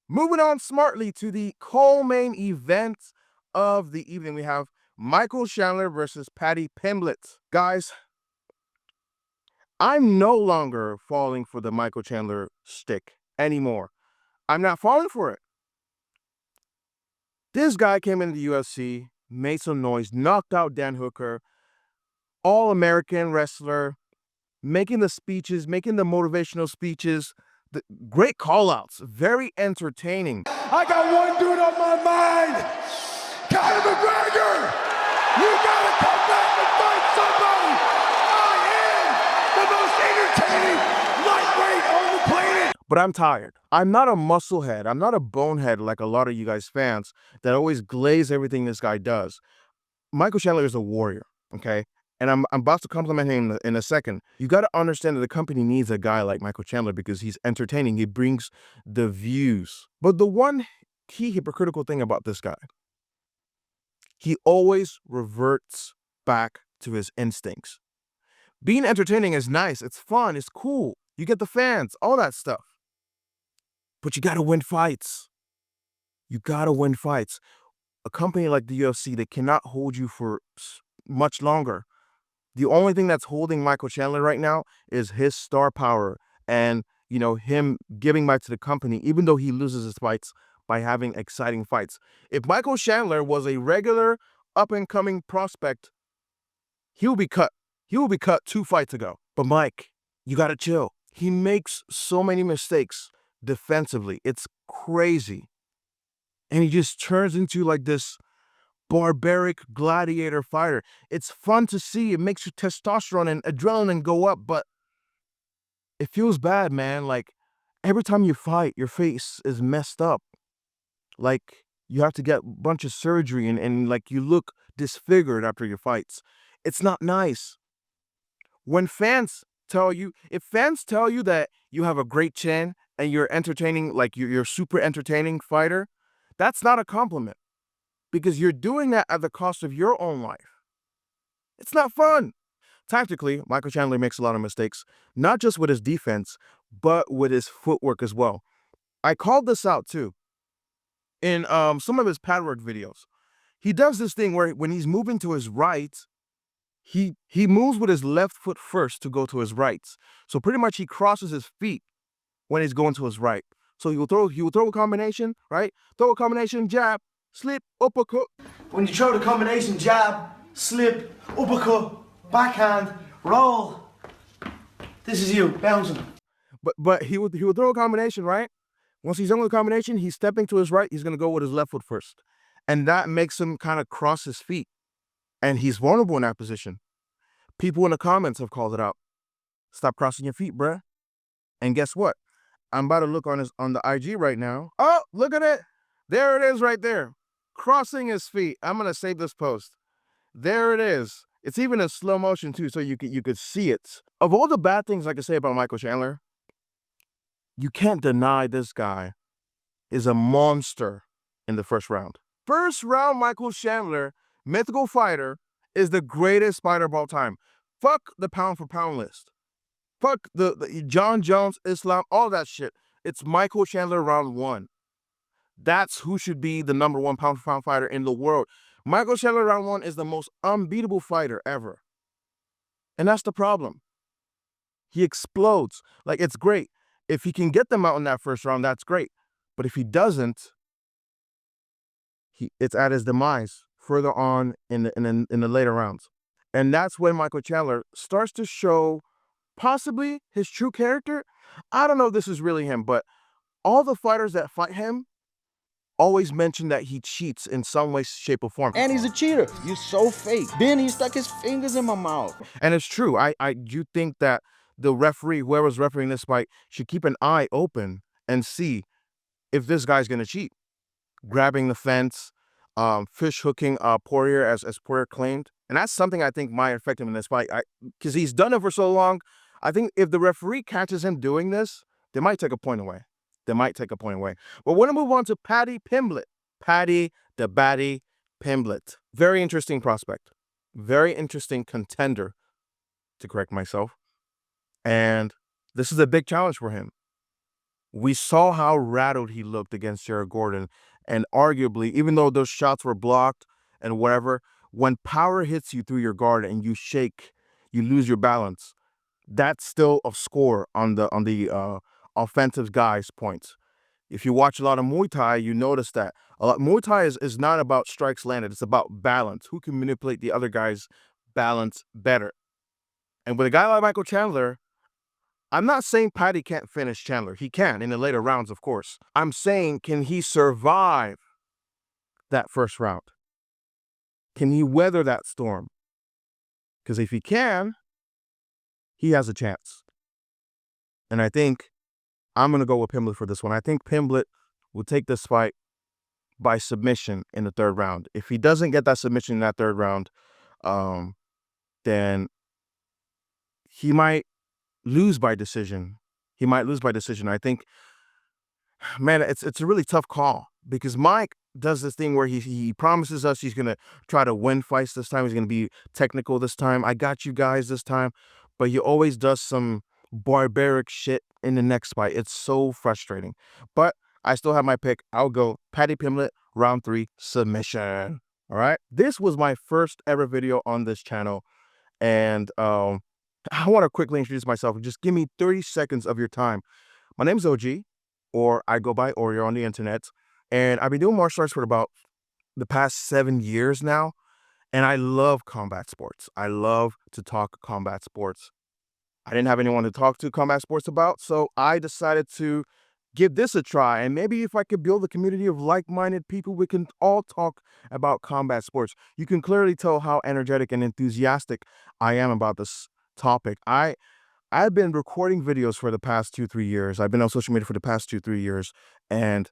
Moving on smartly to the co-main event of the evening, we have Michael Chandler versus Paddy Pimblett. Guys, I'm no longer falling for the Michael Chandler stick anymore. I'm not falling for it. This guy came into the UFC, made some noise, knocked out Dan Hooker, all-American wrestler, making the speeches, making the motivational speeches, the great call-outs, very entertaining. I got one dude on my mind. Conor McGregor, you gotta come back and fight somebody. I am the most entertaining lightweight on the planet. But I'm tired. I'm not a musclehead. I'm not a bonehead like a lot of you guys fans that always glaze everything this guy does. Michael Chandler is a warrior, okay? And I'm about to compliment him in a second. You got to understand that the company needs a guy like Michael Chandler because he's entertaining. He brings the views. But the one key hypocritical thing about this guy, he always reverts back to his instincts. Being entertaining is nice. It's fun. It's cool. You get the fans, all that stuff. But you got to win fights. You got to win fights. A company like the UFC, they cannot hold you for much longer. The only thing that's holding Michael Chandler right now is his star power and, him giving back to the company, even though he loses his fights by having exciting fights. If Michael Chandler was a regular up-and-coming prospect, he will be cut. He will be cut 2 fights ago. But Mike, you got to chill. He makes so many mistakes defensively. It's crazy. And he just turns into like this barbaric gladiator fighter. It's fun to see. It makes your testosterone and adrenaline go up, but it feels bad, man. Like every time you fight, your face is messed up. Like you have to get a bunch of surgery and like you look disfigured after your fights. It's not nice. When fans tell you, if fans tell you that you have a great chin and you're entertaining, like you're a super entertaining fighter, that's not a compliment because you're doing that at the cost of your own life. It's not fun. Tactically, Michael Chandler makes a lot of mistakes, not just with his defense, but with his footwork as well. I called this out too in some of his pad work videos. He does this thing where when he's moving to his right, he moves with his left foot first to go to his right. So pretty much he crosses his feet when he's going to his right. So he will throw a combination, right? Throw a combination, jab, slip, uppercut. When you throw the combination jab, slip, uppercut, backhand, roll, this is you bouncing. But he would throw a combination, right? Once he's done with the combination, he's stepping to his right. He's gonna go with his left foot first, and that makes him kind of cross his feet, and he's vulnerable in that position. People in the comments have called it out. Stop crossing your feet, bruh. And guess what? I'm about to look on the IG right now. Oh, look at it. There it is right there. Crossing his feet. I'm gonna save this post. There it is. It's even in slow motion too, so you could see it. Of all the bad things I could say about Michael Chandler, you can't deny this guy is a monster in the first round. First round, Michael Chandler, mythical fighter, is the greatest fighter of all time. Fuck the pound for pound list. Fuck the John Jones, Islam, all that shit. It's Michael Chandler round 1. That's who should be the number 1 pound for pound fighter in the world. Michael Chandler round 1 is the most unbeatable fighter ever. And that's the problem. He explodes. Like, it's great. If he can get them out in that first round, that's great. But if he doesn't, it's at his demise further on in the later rounds. And that's when Michael Chandler starts to show possibly his true character. I don't know if this is really him, but all the fighters that fight him always mention that he cheats in some way, shape, or form. And he's a cheater. You're so fake. Then he stuck his fingers in my mouth. And it's true. I do think that the referee, whoever's refereeing this fight, should keep an eye open and see if this guy's gonna cheat. Grabbing the fence, fish hooking Poirier as Poirier claimed. And that's something I think might affect him in this fight. Because he's done it for so long. I think if the referee catches him doing this, they might take a point away. But we're going to move on to Paddy Pimblett. Paddy the Baddy Pimblett. Very interesting prospect. Very interesting contender, to correct myself. And this is a big challenge for him. We saw how rattled he looked against Jared Gordon, and arguably, even though those shots were blocked and whatever, when power hits you through your guard and you shake, you lose your balance. That's still a score on the offensive guys' points. If you watch a lot of Muay Thai, you notice that Muay Thai is not about strikes landed. It's about balance. Who can manipulate the other guy's balance better? And with a guy like Michael Chandler, I'm not saying Paddy can't finish Chandler. He can in the later rounds, of course. I'm saying, can he survive that first round? Can he weather that storm? Because if he can, he has a chance. And I think I'm going to go with Pimblett for this one. I think Pimblett will take this fight by submission in the third round. If he doesn't get that submission in that third round, then he might lose by decision. He might lose by decision. I think, man, it's a really tough call because Mike does this thing where he promises us he's going to try to win fights this time. He's going to be technical this time. I got you guys this time. But he always does some barbaric shit in the next fight. It's so frustrating. But I still have my pick. I'll go Paddy Pimblett, round 3, submission. All right. This was my first ever video on this channel. And I want to quickly introduce myself. Just give me 30 seconds of your time. My name's OG, or I go by Oreo on the internet. And I've been doing martial arts for about the past 7 years now. And I love combat sports. I love to talk combat sports. I didn't have anyone to talk to combat sports about, so I decided to give this a try. And maybe if I could build a community of like-minded people, we can all talk about combat sports. You can clearly tell how energetic and enthusiastic I am about this topic. I've been recording videos for the past 2-3 years. I've been on social media for the past 2-3 years, and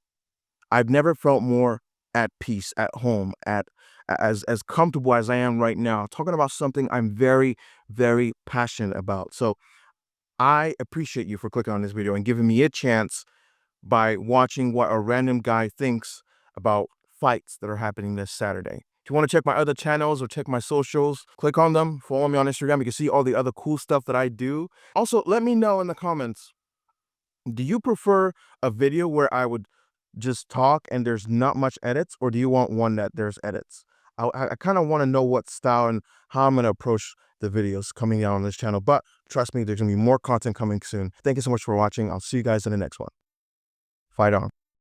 I've never felt more at peace, at home, as comfortable as I am right now, talking about something I'm very, very passionate about. So I appreciate you for clicking on this video and giving me a chance by watching what a random guy thinks about fights that are happening this Saturday. If you want to check my other channels or check my socials, click on them, follow me on Instagram. You can see all the other cool stuff that I do. Also, let me know in the comments, do you prefer a video where I would just talk and there's not much edits, or do you want one that there's edits? I kind of want to know what style and how I'm going to approach the videos coming out on this channel, but trust me, there's going to be more content coming soon. Thank you so much for watching. I'll see you guys in the next one. Fight on.